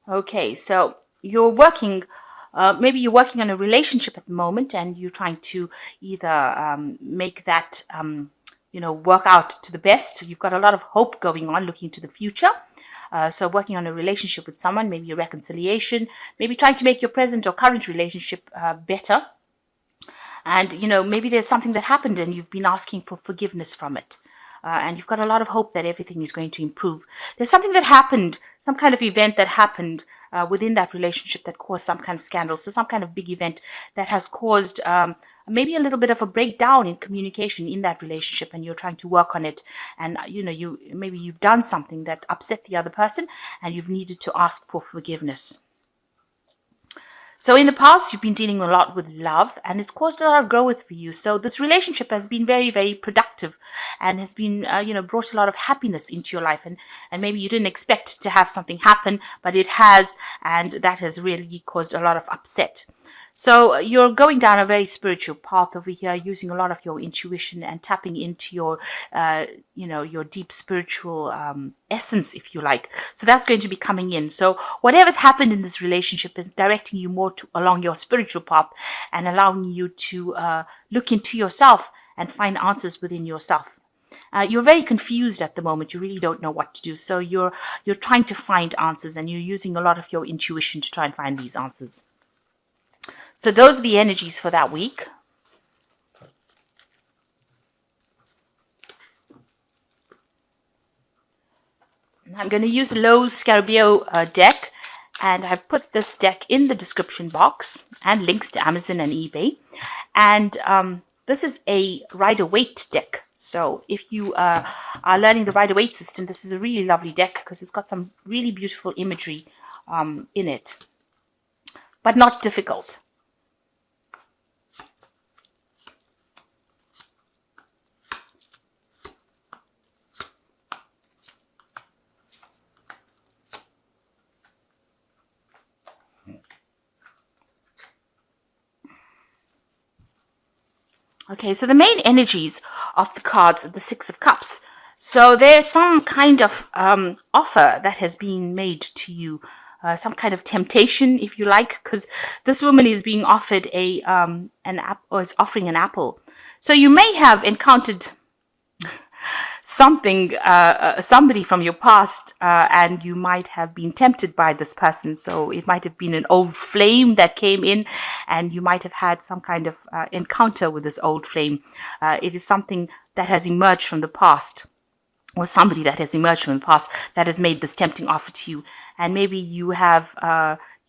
Okay, so you're working, maybe you're working on a relationship at the moment, and you're trying to either make that, work out to the best. You've got a lot of hope going on, looking to the future. So working on a relationship with someone, maybe a reconciliation, maybe trying to make your present or current relationship better. And, maybe there's something that happened and you've been asking for forgiveness from it. And you've got a lot of hope that everything is going to improve. There's something that happened, some kind of event that happened within that relationship that caused some kind of scandal. So some kind of big event that has caused maybe a little bit of a breakdown in communication in that relationship, and you're trying to work on it. And you've done something that upset the other person, and you've needed to ask for forgiveness. So in the past, you've been dealing a lot with love, and it's caused a lot of growth for you. So this relationship has been very, very productive, and has been, brought a lot of happiness into your life. And maybe you didn't expect to have something happen, but it has, and that has really caused a lot of upset. So you're going down a very spiritual path over here, using a lot of your intuition and tapping into your deep spiritual essence, if you like. So that's going to be coming in. So whatever's happened in this relationship is directing you more along your spiritual path, and allowing you to look into yourself and find answers within yourself. You're very confused at the moment. You really don't know what to do. So you're trying to find answers, and you're using a lot of your intuition to try and find these answers. So those are the energies for that week. I'm going to use Lowe's Scarabeo deck, and I've put this deck in the description box and links to Amazon and eBay. And this is a Rider-Waite deck. So if you are learning the Rider-Waite system, this is a really lovely deck because it's got some really beautiful imagery in it, but not difficult. Okay, so the main energies of the cards are the Six of Cups. So there's some kind of offer that has been made to you, some kind of temptation, if you like, because this woman is being offered an app, or is offering an apple. So you may have encountered somebody from your past, and you might have been tempted by this person. So it might have been an old flame that came in, and you might have had some kind of encounter with this old flame. It is something that has emerged from the past, or somebody that has emerged from the past that has made this tempting offer to you. And maybe you have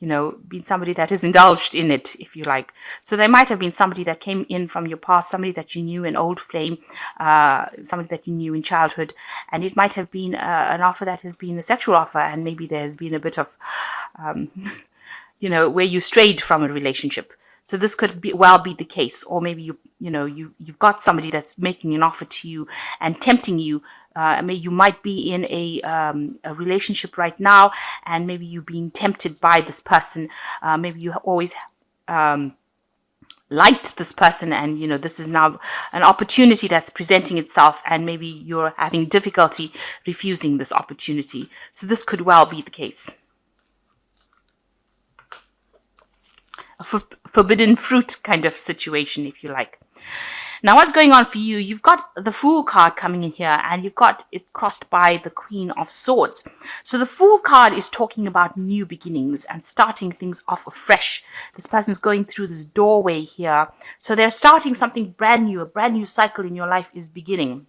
been somebody that has indulged in it, if you like. So there might have been somebody that came in from your past, somebody that you knew, an old flame, somebody that you knew in childhood, and it might have been an offer that has been a sexual offer, and maybe there's been a bit of, where you strayed from a relationship. So this could well be the case, or maybe you've got somebody that's making an offer to you and tempting you. You might be in a relationship right now, and maybe you're being tempted by this person. Maybe you always liked this person, and this is now an opportunity that's presenting itself, and maybe you're having difficulty refusing this opportunity. So this could well be the case. A forbidden fruit kind of situation, if you like. Now, what's going on for you? You've got the Fool card coming in here, and you've got it crossed by the Queen of Swords. So the Fool card is talking about new beginnings and starting things off afresh. This person's going through this doorway here. So they're starting something brand new. A brand new cycle in your life is beginning.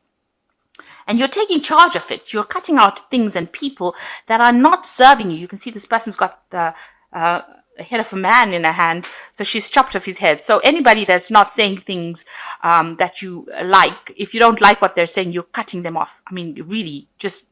And you're taking charge of it. You're cutting out things and people that are not serving you. You can see this person's got the head of a man in her hand, so she's chopped off his head. So anybody that's not saying things that you like, if you don't like what they're saying, you're cutting them off. I mean, really, just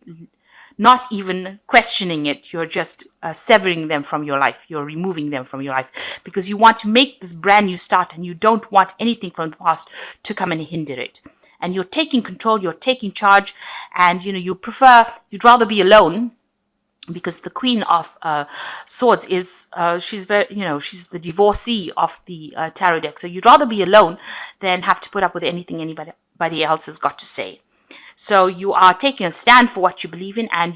not even questioning it. You're just severing them from your life. You're removing them from your life, because you want to make this brand new start, and you don't want anything from the past to come and hinder it. And you're taking control, you're taking charge, and you'd rather be alone, because the Queen of Swords is, she's she's the divorcee of the tarot deck. So you'd rather be alone than have to put up with anything anybody else has got to say. So you are taking a stand for what you believe in, and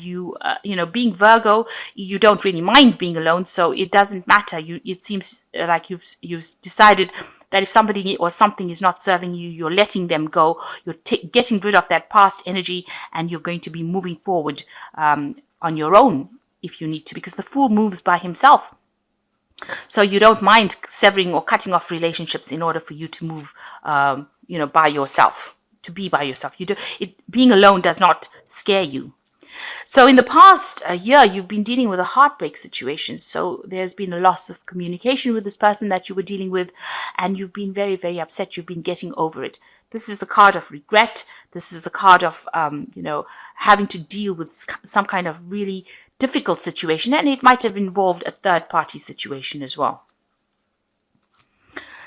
being Virgo, you don't really mind being alone. So it doesn't matter. It seems like you've decided that if somebody or something is not serving you, you're letting them go. You're getting rid of that past energy, and you're going to be moving forward on your own if you need to, because the Fool moves by himself. So you don't mind severing or cutting off relationships in order for you to move, by yourself, to be by yourself. Being alone does not scare you. So in the past year, you've been dealing with a heartbreak situation. So there's been a loss of communication with this person that you were dealing with, and you've been very, very upset. You've been getting over it. This is the card of regret. This is the card of, having to deal with some kind of really difficult situation, and it might have involved a third-party situation as well.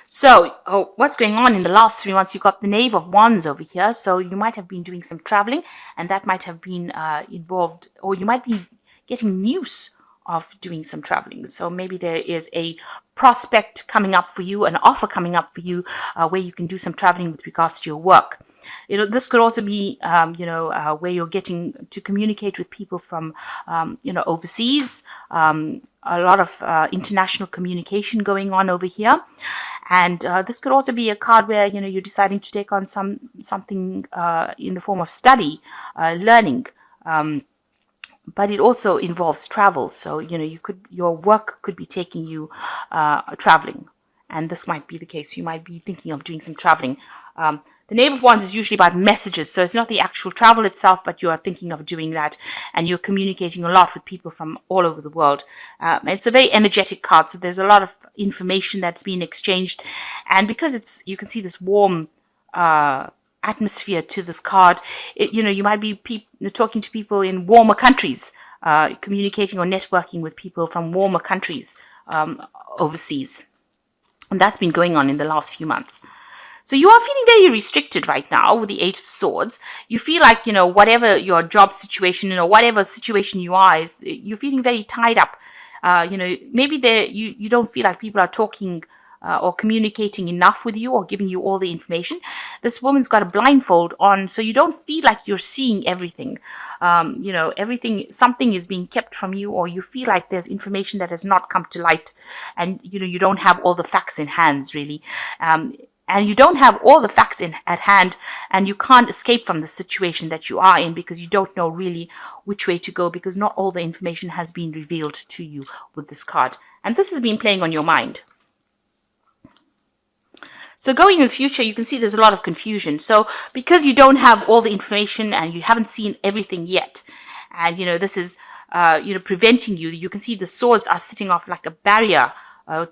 So, what's going on in the last 3 months? You've got the Knave of Wands over here. So you might have been doing some traveling, and that might have been involved, or you might be getting news of doing some traveling. So maybe there is a prospect coming up for you, an offer coming up for you, where you can do some traveling with regards to your work. This could also be, where you're getting to communicate with people from, overseas. A lot of international communication going on over here. And this could also be a card where, you're deciding to take on something in the form of study, learning. But it also involves travel. So, your work could be taking you traveling. And this might be the case. You might be thinking of doing some traveling. The Knave of Wands is usually about messages. So it's not the actual travel itself, but you are thinking of doing that. And you're communicating a lot with people from all over the world. It's a very energetic card. So there's a lot of information that's being exchanged. And because you can see this warm atmosphere to this card, you might be talking to people in warmer countries, communicating or networking with people from warmer countries overseas. And that's been going on in the last few months. So you are feeling very restricted right now with the Eight of Swords. You feel like, whatever your job situation, whatever situation you are, you're feeling very tied up. Maybe you don't feel like people are talking or communicating enough with you or giving you all the information. This woman's got a blindfold on, so you don't feel like you're seeing everything. Something is being kept from you, or you feel like there's information that has not come to light, and you don't have all the facts in hands, really. And you don't have all the facts at hand, and you can't escape from the situation that you are in because you don't know really which way to go, because not all the information has been revealed to you with this card. And this has been playing on your mind. So going in the future, you can see there's a lot of confusion. So because you don't have all the information and you haven't seen everything yet, and this is preventing you, you can see the swords are sitting off like a barrier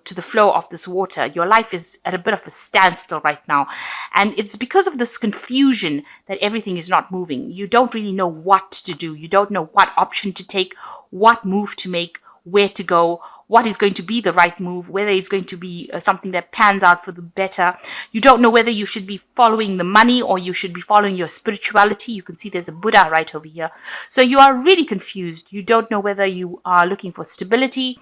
to the flow of this water. Your life is at a bit of a standstill right now. And it's because of this confusion that everything is not moving. You don't really know what to do. You don't know what option to take, what move to make, where to go, what is going to be the right move, whether it's going to be something that pans out for the better. You don't know whether you should be following the money or you should be following your spirituality. You can see there's a Buddha right over here. So you are really confused. You don't know whether you are looking for stability.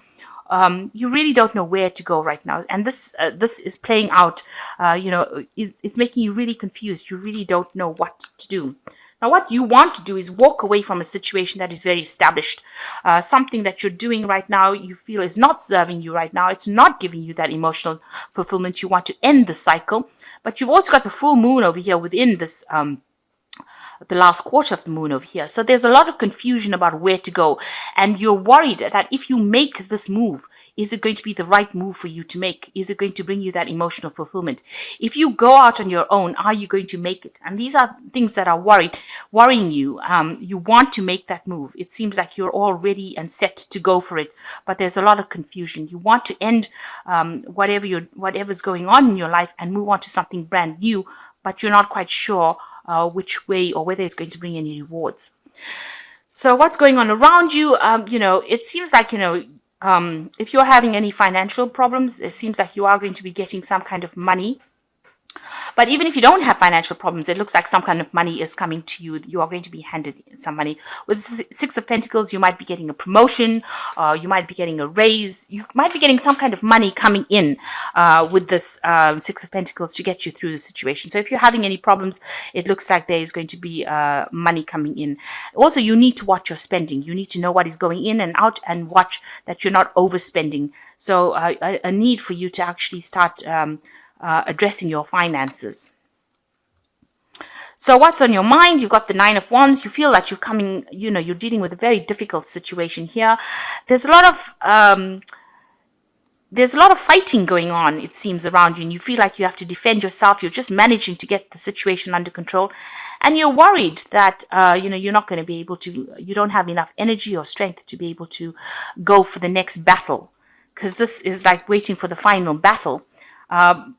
You really don't know where to go right now. And this is playing out, it's making you really confused. You really don't know what to do. Now, what you want to do is walk away from a situation that is very established. Something that you're doing right now, you feel is not serving you right now. It's not giving you that emotional fulfillment. You want to end the cycle. But you've also got the full moon over here within this the last quarter of the moon over here. So there's a lot of confusion about where to go. And you're worried that if you make this move, is it going to be the right move for you to make? Is it going to bring you that emotional fulfillment? If you go out on your own, are you going to make it? And these are things that are worrying you. You want to make that move. It seems like you're all ready and set to go for it, but there's a lot of confusion. You want to end whatever's going on in your life and move on to something brand new, but you're not quite sure which way or whether it's going to bring any rewards. So what's going on around you? It seems like, if you're having any financial problems, it seems like you are going to be getting some kind of money But even if you don't have financial problems, it looks like some kind of money is coming to you. You are going to be handed some money. With Six of Pentacles, you might be getting a promotion, you might be getting a raise, you might be getting some kind of money coming in with this Six of Pentacles to get you through the situation. So if you're having any problems, it looks like there is going to be money coming in. Also, you need to watch your spending. You need to know what is going in and out and watch that you're not overspending. So a need for you to actually start addressing your finances. So what's on your mind? You've got the Nine of Wands. You feel that you're coming, you're dealing with a very difficult situation here. There's a lot of fighting going on, it seems, around you, and you feel like you have to defend yourself. You're just managing to get the situation under control, and you're worried that you're not going to be able to. You don't have enough energy or strength to be able to go for the next battle, because this is like waiting for the final battle.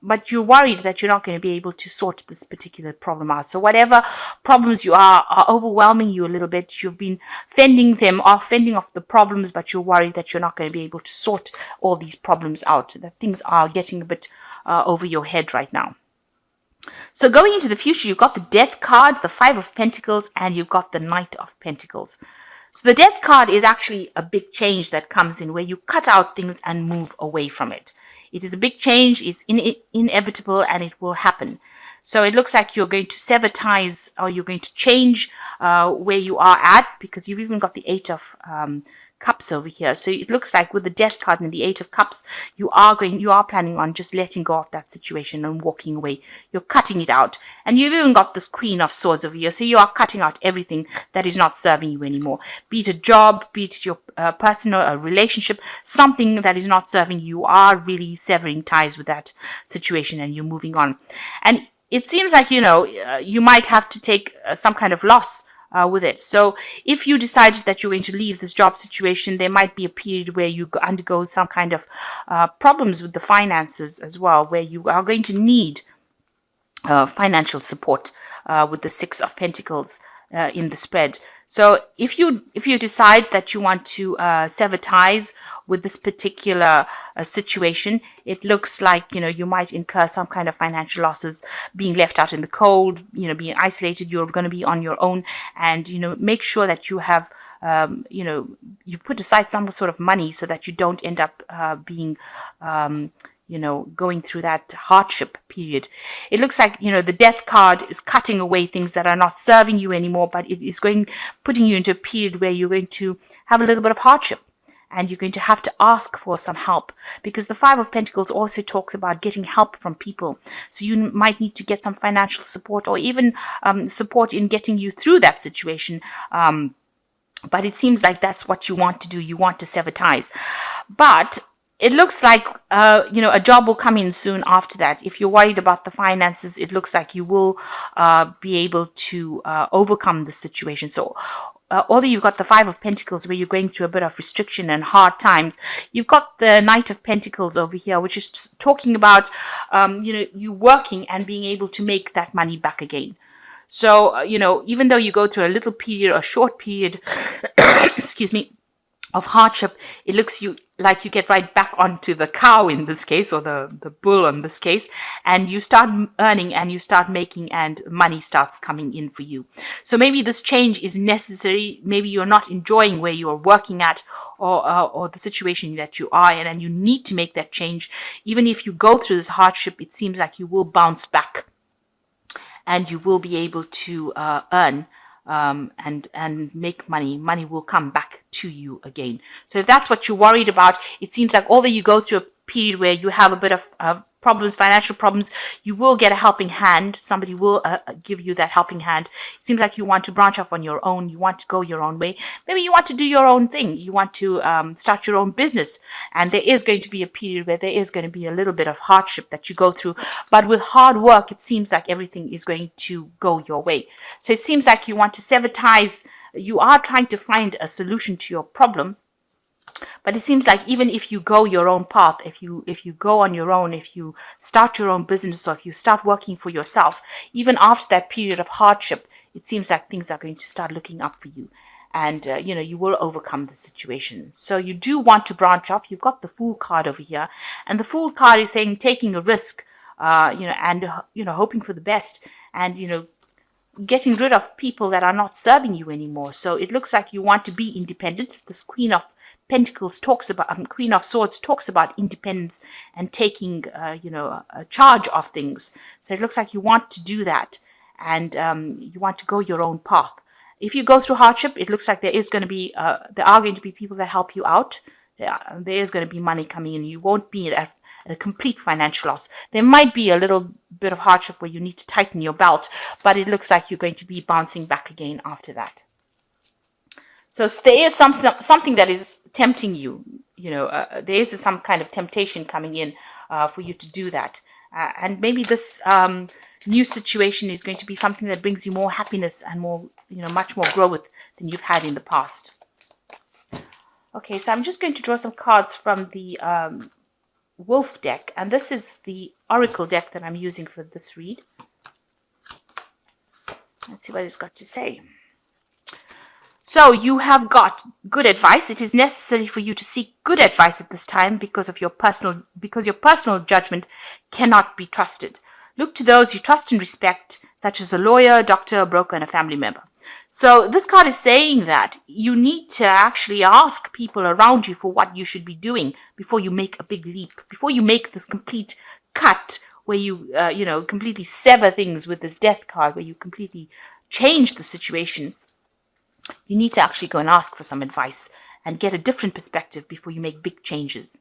But you're worried that you're not going to be able to sort this particular problem out. So whatever problems you are overwhelming you a little bit. You've been fending off the problems, but you're worried that you're not going to be able to sort all these problems out, that things are getting a bit over your head right now. So going into the future, you've got the Death card, the Five of Pentacles, and you've got the Knight of Pentacles. So the Death card is actually a big change that comes in, where you cut out things and move away from it. It is a big change, it's inevitable, and it will happen. So it looks like you're going to sever ties, or you're going to change where you are at, because you've even got the Eight of Cups over here. So it looks like with the Death card and the Eight of Cups, you are planning on just letting go of that situation and walking away. You're cutting it out. And you've even got this Queen of Swords over here. So you are cutting out everything that is not serving you anymore. Be it a job, be it your personal relationship, something that is not serving you. You are really severing ties with that situation, and you're moving on. And it seems like, you might have to take some kind of loss with it. So if you decide that you're going to leave this job situation, there might be a period where you undergo some kind of problems with the finances as well, where you are going to need financial support with the Six of Pentacles in the spread. So if you decide that you want to sever ties with this particular situation, it looks like you might incur some kind of financial losses, being left out in the cold, being isolated. You're going to be on your own, and make sure that you have you've put aside some sort of money so that you don't end up being going through that hardship period. It looks like, the Death card is cutting away things that are not serving you anymore, but it is putting you into a period where you're going to have a little bit of hardship, and you're going to have to ask for some help, because the Five of Pentacles also talks about getting help from people. So you might need to get some financial support, or even support in getting you through that situation. But it seems like that's what you want to do. You want to sever ties. But it looks like, a job will come in soon after that. If you're worried about the finances, it looks like you will be able to overcome the situation. So although you've got the Five of Pentacles, where you're going through a bit of restriction and hard times, you've got the Knight of Pentacles over here, which is talking about, you working and being able to make that money back again. So, even though you go through a short period, excuse me, of hardship, it looks like you get right back onto the cow in this case, or the bull in this case, and you start earning and you start making, and money starts coming in for you. So maybe this change is necessary. Maybe you're not enjoying where you're working at, or the situation that you are in, and you need to make that change. Even if you go through this hardship, it seems like you will bounce back, and you will be able to earn and make money. Money will come back to you again. So if that's what you're worried about, it seems like although you go through a period where you have a bit of problems, financial problems, you will get a helping hand. Somebody will give you that helping hand. It seems like you want to branch off on your own. You want to go your own way. Maybe you want to do your own thing. You want to start your own business. And there is going to be a period where there is going to be a little bit of hardship that you go through. But with hard work, it seems like everything is going to go your way. So it seems like you want to sever ties. You are trying to find a solution to your problem. But it seems like even if you go your own path, if you go on your own, if you start your own business, or if you start working for yourself, even after that period of hardship, it seems like things are going to start looking up for you. And, you will overcome the situation. So you do want to branch off. You've got the Fool card over here. And the Fool card is saying taking a risk and, hoping for the best, and, getting rid of people that are not serving you anymore. So it looks like you want to be independent. This Queen of Pentacles talks about, Queen of Swords talks about independence and taking, a charge of things. So it looks like you want to do that, and you want to go your own path. If you go through hardship, it looks like there are going to be people that help you out. There is going to be money coming in. You won't be at a complete financial loss. There might be a little bit of hardship where you need to tighten your belt, but it looks like you're going to be bouncing back again after that. So there is something that is tempting you. There is some kind of temptation coming in for you to do that. And maybe this new situation is going to be something that brings you more happiness and more, much more growth than you've had in the past. Okay, so I'm just going to draw some cards from the Wolf deck, and this is the Oracle deck that I'm using for this read. Let's see what it's got to say. So you have got good advice. It is necessary for you to seek good advice at this time because your personal judgment cannot be trusted. Look to those you trust and respect, such as a lawyer, a doctor, a broker, and a family member. So this card is saying that you need to actually ask people around you for what you should be doing before you make a big leap, before you make this complete cut where you, completely sever things with this death card, where you completely change the situation. You need to actually go and ask for some advice and get a different perspective before you make big changes.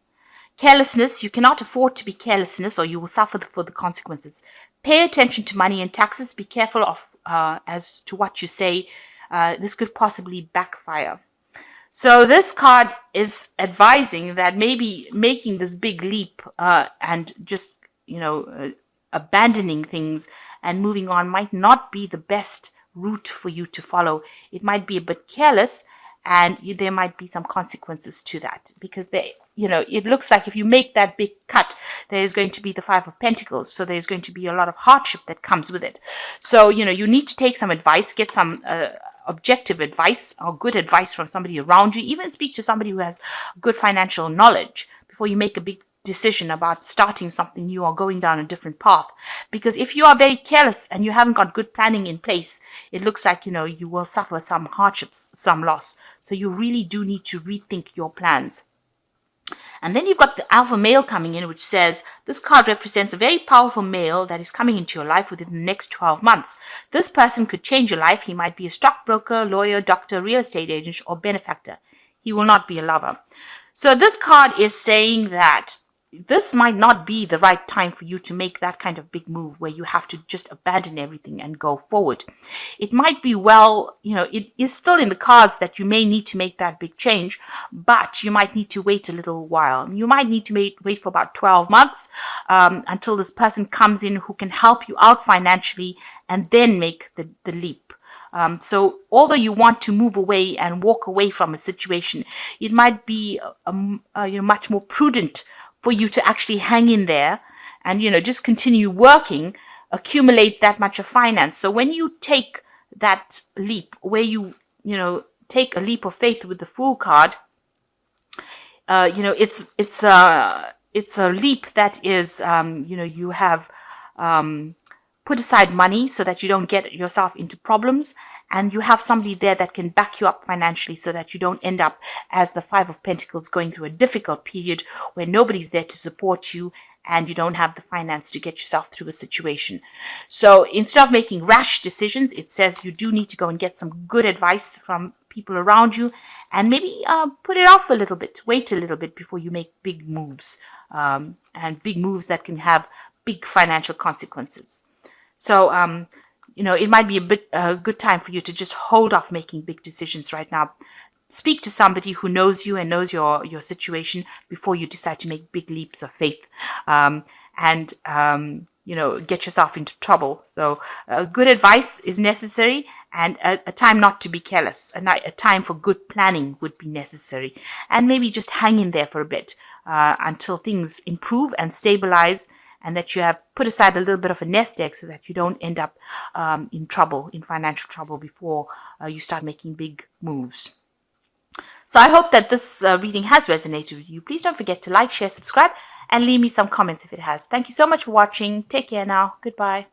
Carelessness, you cannot afford to be carelessness or you will suffer for the consequences. Pay attention to money and taxes. Be careful of as to what you say. This could possibly backfire. So this card is advising that maybe making this big leap and just, abandoning things and moving on might not be the best route for you to follow. It might be a bit careless, and there might be some consequences to that, because it looks like if you make that big cut, there is going to be the Five of Pentacles. So there's going to be a lot of hardship that comes with it. So, you need to take some advice, get some objective advice or good advice from somebody around you. Even speak to somebody who has good financial knowledge before you make a big decision about starting something new or going down a different path. Because if you are very careless and you haven't got good planning in place, it looks like, you will suffer some hardships, some loss. So you really do need to rethink your plans. And then you've got the alpha male coming in, which says this card represents a very powerful male that is coming into your life within the next 12 months. This person could change your life. He might be a stockbroker, lawyer, doctor, real estate agent, or benefactor. He will not be a lover. So this card is saying that this might not be the right time for you to make that kind of big move where you have to just abandon everything and go forward. It might be it is still in the cards that you may need to make that big change, but you might need to wait a little while. You might need to wait for about 12 months until this person comes in who can help you out financially and then make the leap. So although you want to move away and walk away from a situation, it might be much more prudent for you to actually hang in there and, just continue working, accumulate that much of finance. So when you take that leap, where you take a leap of faith with the Fool card, it's a leap that is, you have put aside money so that you don't get yourself into problems. And you have somebody there that can back you up financially so that you don't end up as the Five of Pentacles going through a difficult period where nobody's there to support you and you don't have the finance to get yourself through a situation. So instead of making rash decisions, it says you do need to go and get some good advice from people around you and maybe put it off a little bit, wait a little bit before you make big moves and big moves that can have big financial consequences. So, it might be a good time for you to just hold off making big decisions right now. Speak to somebody who knows you and knows your situation before you decide to make big leaps of faith and get yourself into trouble. So good advice is necessary, and a time not to be careless. A time for good planning would be necessary. And maybe just hang in there for a bit until things improve and stabilize, and that you have put aside a little bit of a nest egg so that you don't end up in financial trouble before you start making big moves. So I hope that this reading has resonated with you. Please don't forget to like, share, subscribe, and leave me some comments if it has. Thank you so much for watching. Take care now. Goodbye.